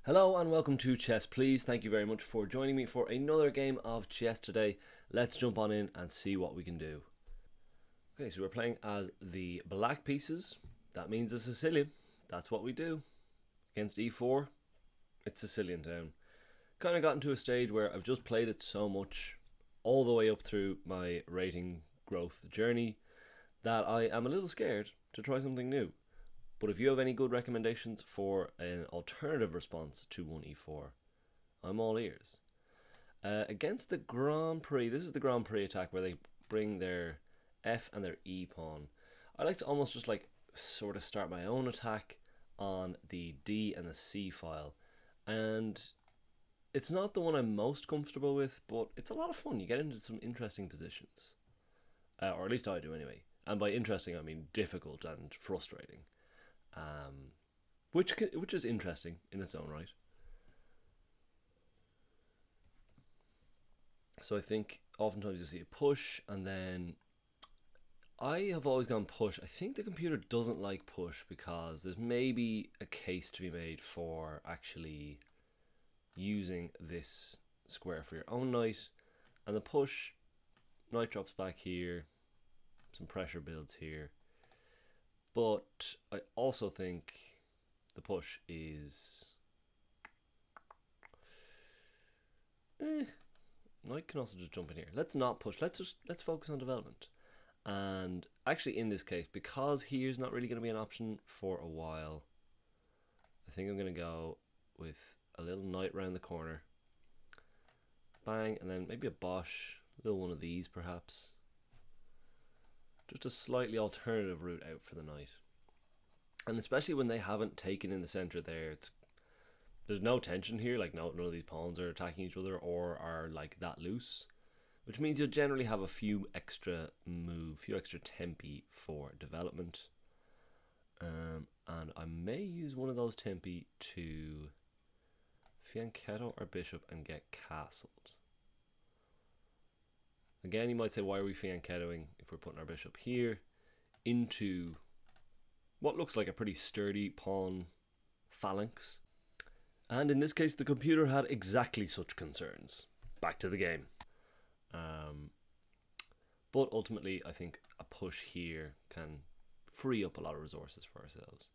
Hello and welcome to Chess Please. Thank you very much for joining me for another game of chess today. Let's jump on in and see what we can do. Okay, so we're playing as the black pieces. That means a Sicilian. That's what we do. Against e4, it's Sicilian down. Kind of gotten to a stage where I've just played it so much, all the way up through my rating growth journey, that I am a little scared to try something new. But if you have any good recommendations for an alternative response to 1e4, I'm all ears. Against the Grand Prix, this is the Grand Prix Attack where they bring their F and their E pawn. I like to almost just sort of start my own attack on the D and the C file. And it's not the one I'm most comfortable with, but it's a lot of fun. You get into some interesting positions. Or at least I do anyway. And by interesting, I mean difficult and frustrating. Which is interesting in its own right. So I think oftentimes you see a push, and then I have always gone push. I think the computer doesn't like push because there's maybe a case to be made for actually using this square for your own knight, and the push, knight drops back here, some pressure builds here. But I also think the push is... Knight can also just jump in here. Let's not push. Let's focus on development. And actually in this case, because here's not really going to be an option for a while, I think I'm going to go with a little knight round the corner. Bang, and then maybe a bosh. A little one of these perhaps. Just a slightly alternative route out for the knight. And especially when they haven't taken in the center there, there's no tension here, like none of these pawns are attacking each other or are like that loose, which means you'll generally have a few extra tempi for development. And I may use one of those tempi to fianchetto our bishop and get castled. Again, you might say, why are we fianchettoing if we're putting our bishop here into what looks like a pretty sturdy pawn phalanx? And in this case, the computer had exactly such concerns. Back to the game. But ultimately, I think a push here can free up a lot of resources for ourselves.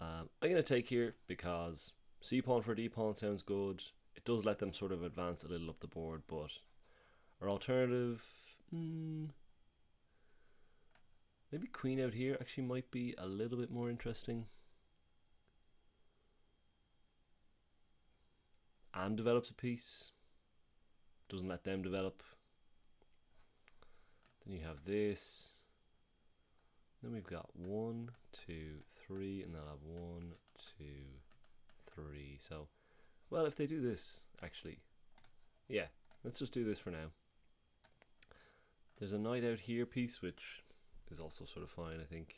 I'm going to take here because C pawn for D pawn sounds good. It does let them sort of advance a little up the board, but our alternative, maybe queen out here actually might be a little bit more interesting. And develops a piece. Doesn't let them develop. Then you have this. Then we've got 1, 2, 3, and they'll have 1, 2, 3. So, well, if they do this, actually, yeah, let's just do this for now. There's a knight out here piece, which is also sort of fine, I think.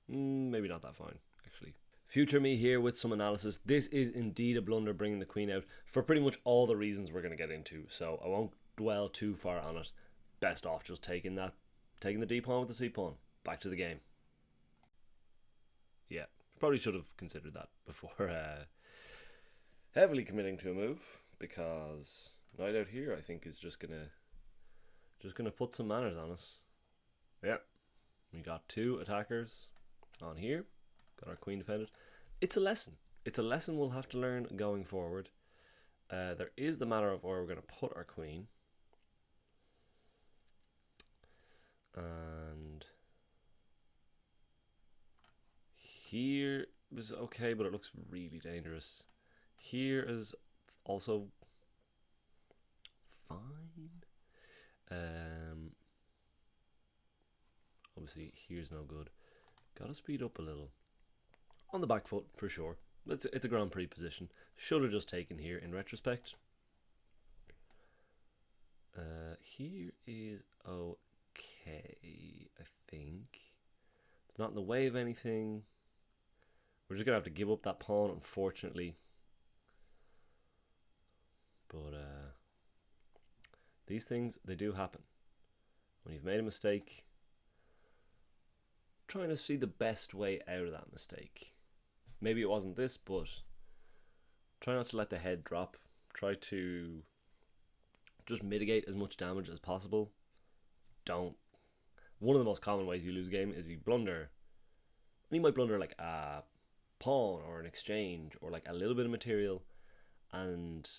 Maybe not that fine, actually. Future me here with some analysis. This is indeed a blunder bringing the queen out for pretty much all the reasons we're going to get into, so I won't dwell too far on it. Best off just taking the D pawn with the C pawn. Back to the game. Yeah, probably should have considered that before heavily committing to a move, because knight out here I think is just gonna put some manners on us. Yeah, we got two attackers on here. Got our queen defended. It's a lesson. It's a lesson we'll have to learn going forward. There is the matter of where we're going to put our queen. And here is okay, but it looks really dangerous. Here is also fine. Obviously here's no good. Gotta speed up a little. On the back foot for sure. It's a Grand Prix position. Should have just taken here in retrospect. Here is okay, I think. It's not in the way of anything. We're just gonna have to give up that pawn, unfortunately. But these things, they do happen. When you've made a mistake, trying to see the best way out of that mistake. Maybe it wasn't this, but Try not to let the head drop. Try to just mitigate as much damage as possible. Don't. One of the most common ways you lose a game is you blunder. And you might blunder like a pawn or an exchange or like a little bit of material, and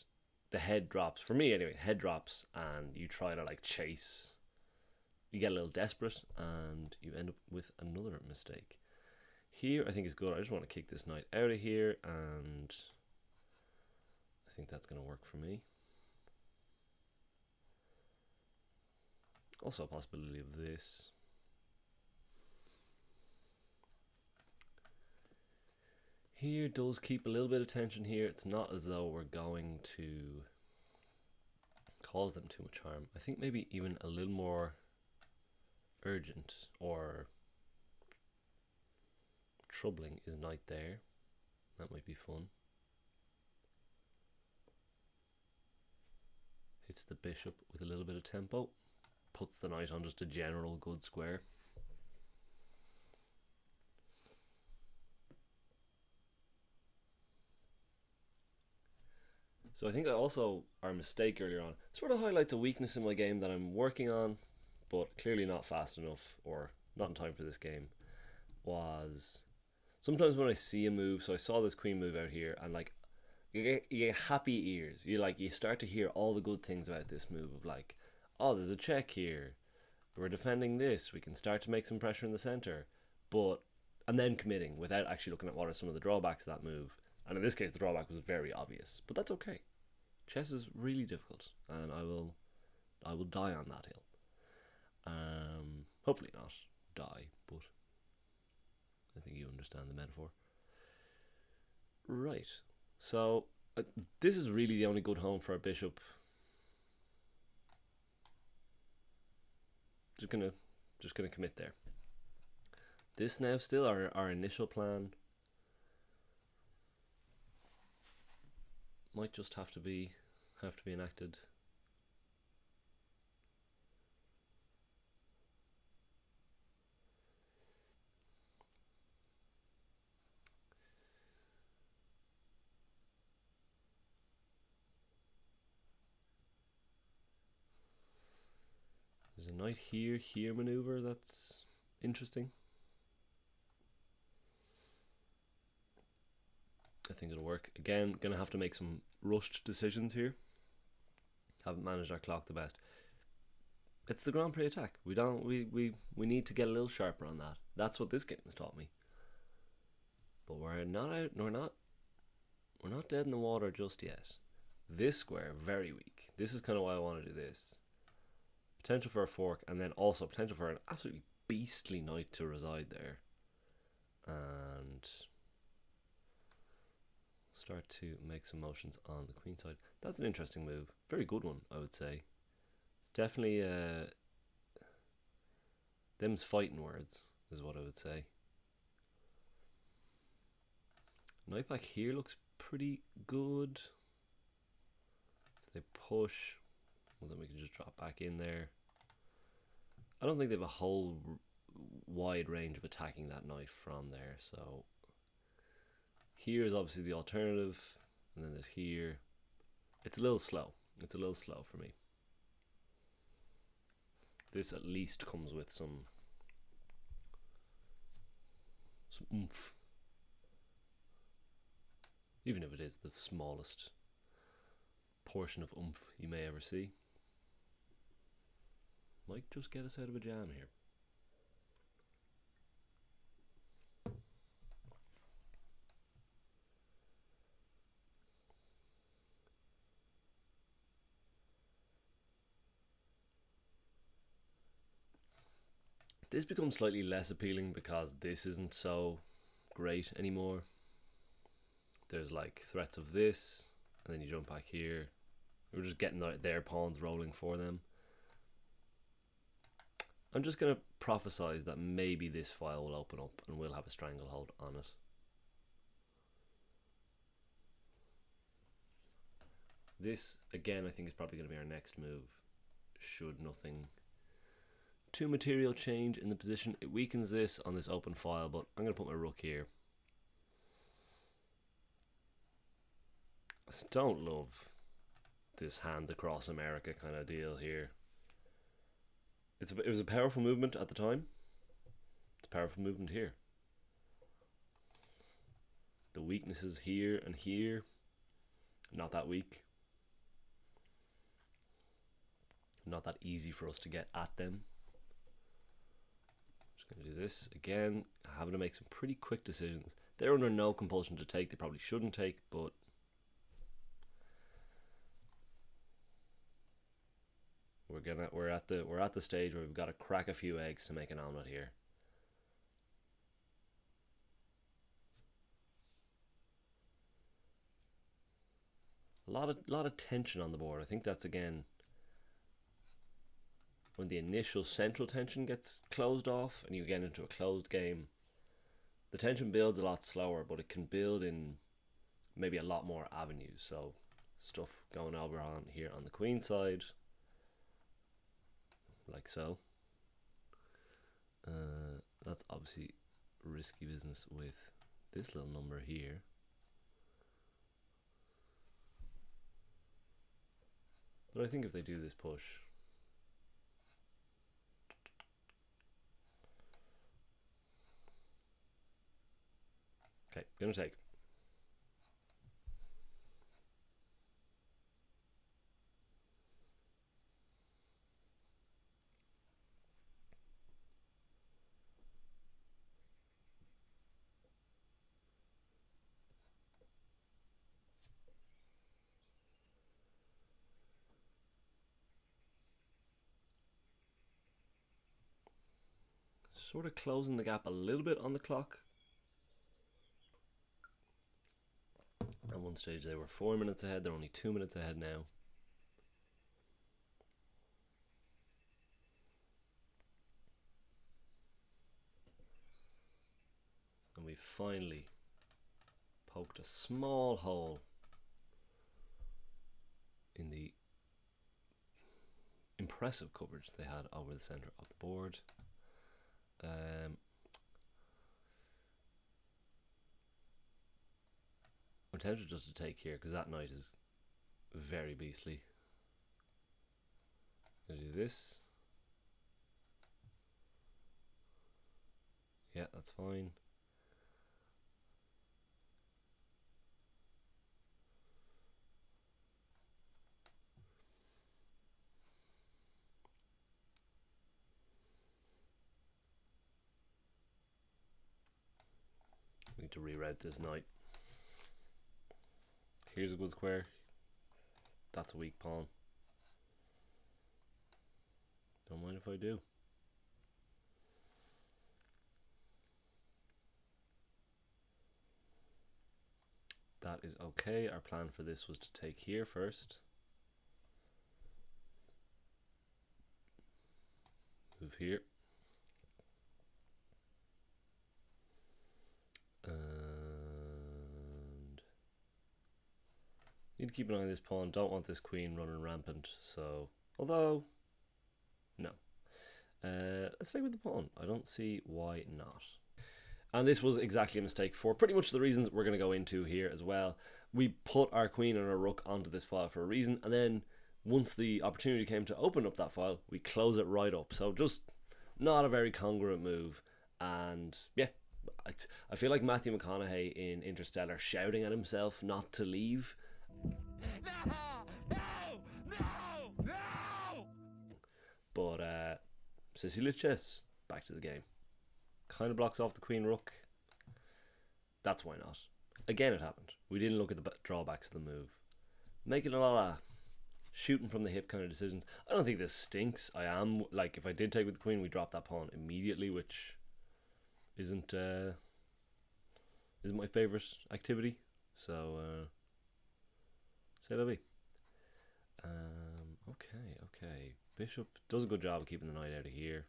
the head drops. For me anyway, head drops and you try to like chase. You get a little desperate and you end up with another mistake. Here I think is good. I just want to kick this knight out of here, and I think that's going to work for me. Also a possibility of this. Here does keep a little bit of tension here. It's not as though we're going to cause them too much harm. I think maybe even a little more urgent or troubling is knight there. That might be fun. Hits the bishop with a little bit of tempo. Puts the knight on just a general good square. So I think also our mistake earlier on sort of highlights a weakness in my game that I'm working on, but clearly not fast enough or not in time for this game, was sometimes when I see a move, so I saw this queen move out here, and like you get happy ears. You start to hear all the good things about this move of like, oh, there's a check here. We're defending this. We can start to make some pressure in the center, and then committing without actually looking at what are some of the drawbacks of that move. And in this case, the drawback was very obvious, but that's okay. Chess is really difficult, and I will die on that hill. Hopefully not die, but I think you understand the metaphor. Right. So this is really the only good home for our bishop. Just gonna commit there. This now still our initial plan. Might just have to be enacted. There's a knight here maneuver that's interesting. I think it'll work. Again, gonna have to make some rushed decisions here. Haven't managed our clock the best. It's the Grand Prix Attack. We need to get a little sharper on that. That's what this game has taught me. But we're not out. We're not dead in the water just yet. This square very weak. This is kind of why I want to do this. Potential for a fork, and then also potential for an absolutely beastly knight to reside there. And start to make some motions on the queen side. That's an interesting move. Very good one, I would say. It's definitely them's fighting words is what I would say. Knight back here looks pretty good. If they push, well, then we can just drop back in there. I don't think they have a whole wide range of attacking that knight from there, so here is obviously the alternative, and then there's here. It's a little slow. It's a little slow for me. This at least comes with some oomph. Even if it is the smallest portion of oomph you may ever see. Might just get us out of a jam here. This becomes slightly less appealing because this isn't so great anymore. There's like threats of this, and then you jump back here. We're just getting their pawns rolling for them. I'm just going to prophesize that maybe this file will open up and we'll have a stranglehold on it. This, again, I think is probably going to be our next move, should nothing too material change in the position. It weakens this on this open file, but I'm going to put my rook here. Don't love this hands across America kind of deal here. It was a powerful movement at the time. It's a powerful movement here. The weaknesses here and here, not that weak. Not that easy for us to get at them. Just going to do this again. Having to make some pretty quick decisions. They're under no compulsion to take. They probably shouldn't take, but we're at the stage where we've got to crack a few eggs to make an omelette here. A lot of tension on the board. I think that's again when the initial central tension gets closed off and you get into a closed game. The tension builds a lot slower, but it can build in maybe a lot more avenues. So stuff going over on here on the queen side, like so. That's obviously risky business with this little number here. But I think if they do this push, okay, gonna take. Sort of closing the gap a little bit on the clock. At one stage they were 4 minutes ahead, they're only 2 minutes ahead now. And we finally poked a small hole in the impressive coverage they had over the center of the board. I'm tempted just to take here because that knight is very beastly. I'm gonna do this. Yeah, that's fine. Need to reroute this knight. Here's a good square. That's a weak pawn. Don't mind if I do. That is okay. Our plan for this was to take here first. Move here. And need to keep an eye on this pawn. Don't want this queen running rampant. So, although, no. Let's stay with the pawn. I don't see why not. And this was exactly a mistake for pretty much the reasons we're going to go into here as well. We put our queen and our rook onto this file for a reason, and then once the opportunity came to open up that file, we close it right up. So just not a very congruent move. And yeah, I feel like Matthew McConaughey in Interstellar shouting at himself not to leave. No! But Cecilia Chess, back to the game. Kind of blocks off the queen rook. That's why not. Again, it happened. We didn't look at the drawbacks of the move. Making a lot of shooting from the hip kind of decisions. I don't think this stinks. I am, like, if I did take with the queen, we drop that pawn immediately, which isn't my favorite activity. So c'est la vie. Okay. Bishop does a good job of keeping the knight out of here.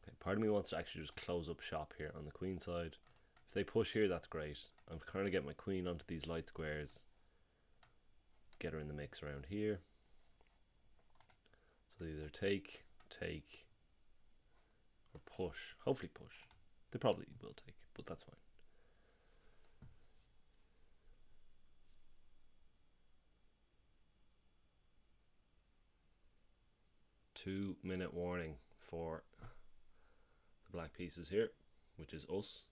Okay, part of me wants to actually just close up shop here on the queen side. If they push here, that's great. I'm trying to get my queen onto these light squares. Get her in the mix around here. So either take, take or push. Hopefully push. They probably will take, but that's fine. Two-minute warning for the black pieces here, which is us.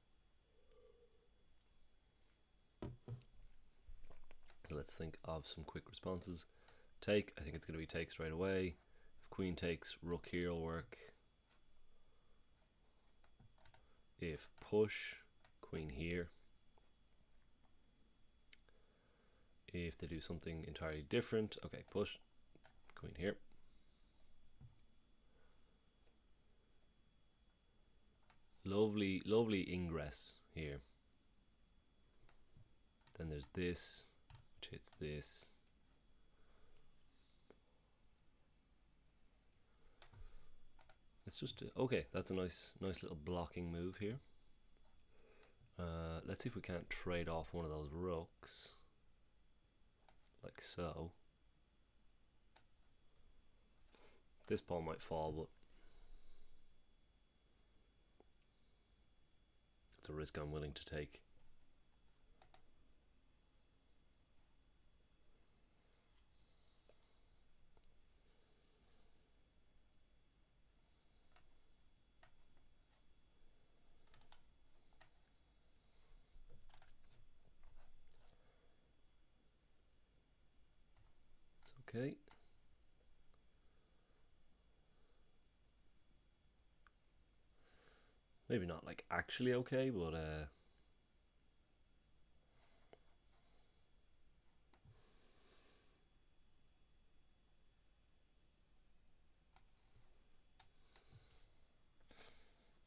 So let's think of some quick responses. Take, I think it's going to be take straight away. If queen takes, rook here will work. If push, queen here. If they do something entirely different, okay, push, queen here. Lovely, lovely ingress here. Then there's this, which hits this. It's just okay. That's a nice little blocking move here. Let's see if we can't trade off one of those rooks, like so. This pawn might fall, but it's a risk I'm willing to take. It's okay. Maybe not like actually okay, but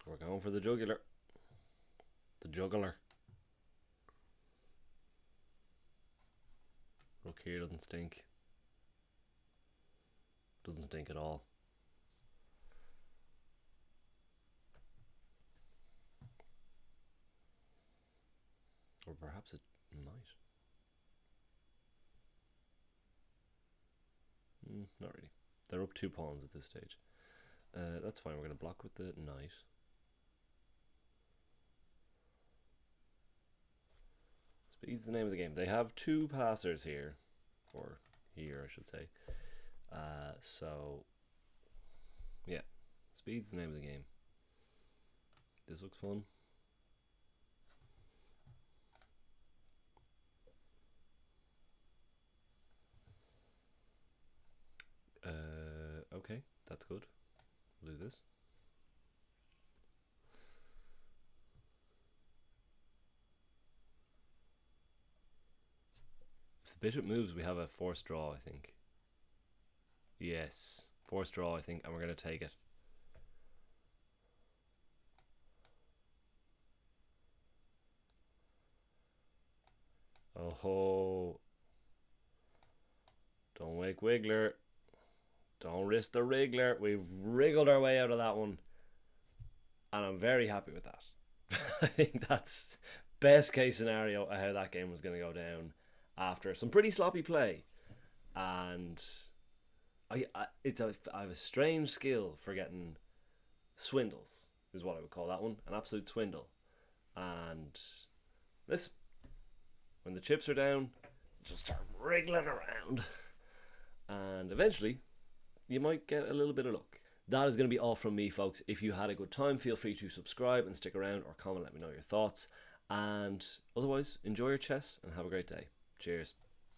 we're going for the jugular. The jugular. Rook here doesn't stink. Doesn't stink at all. Or perhaps it might. Not really. They're up 2 pawns at this stage. That's fine. We're going to block with the knight. Speed's the name of the game. They have 2 passers here. Or here, I should say. So, yeah. Speed's the name of the game. This looks fun. Okay, that's good. We'll do this. If the bishop moves, we have a forced draw, I think. Yes, forced draw, I think, and we're going to take it. Oh, don't wake Wiggler. Don't risk the wriggler. We've wriggled our way out of that one, and I'm very happy with that. I think that's best case scenario of how that game was going to go down after some pretty sloppy play. And I have a strange skill for getting swindles, is what I would call that one, an absolute swindle. And this, when the chips are down, just start wriggling around, and eventually you might get a little bit of luck. That is going to be all from me, folks. If you had a good time, feel free to subscribe and stick around, or comment, let me know your thoughts. And otherwise, enjoy your chess and have a great day. Cheers.